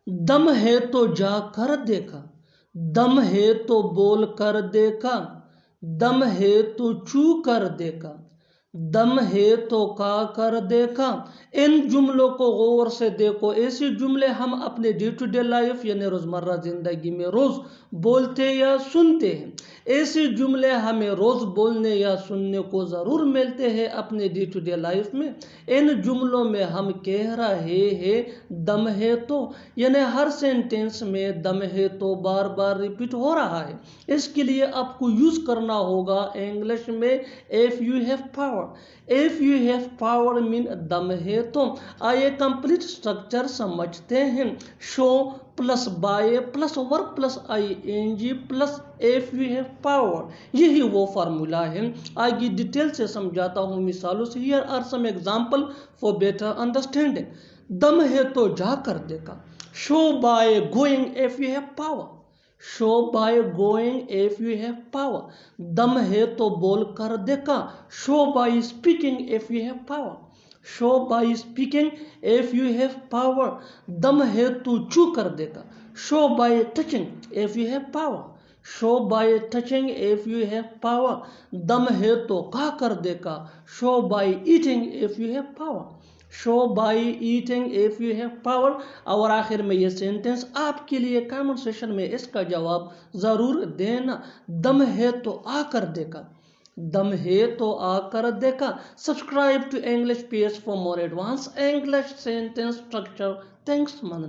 दम है तो जा कर देखा, दम है तो बोल कर देखा, दम है तो चू कर देखा, दम है तो का कर देखा। इन जुमलों को गौर से देखो। ऐसे जुमले हम अपने डे टू डे लाइफ यानी रोज़मर्रा ज़िंदगी में रोज़ बोलते या सुनते हैं। ऐसे जुमले हमें रोज़ बोलने या सुनने को ज़रूर मिलते हैं अपने डे टू डे लाइफ में। इन जुमलों में हम कह रहे हैं दम है तो, यानी हर सेंटेंस में दम है तो बार बार रिपीट हो रहा है। इसके लिए आपको यूज़ करना होगा इंग्लिश में if you have power. If you have power mean दम है तो। आइए कंप्लीट स्ट्रक्चर समझते हैं। Show plus by plus verb plus I N G plus if you have power, यही वो फार्मूला है। आगे डिटेल से समझाता हूँ मिसालों से। Here are some example for better understanding. दम है तो जा कर देखा, show by going if you have power, show by going if you have power. दम है तो बोल कर देखा, show by speaking if you have power, show by speaking if you have power. दम है तो चू कर देखा, show by touching if you have power, show by touching if you have power. दम है तो खा कर देखा, show by eating if you have power, show by eating if you have power. और आखिर में ये सेंटेंस आपके लिए कमेंट सेशन में इसका जवाब ज़रूर देना। दम है तो आकर देखा, दम है तो आकर देखा। Subscribe to English page for more advance English sentence structure. Thanks मन।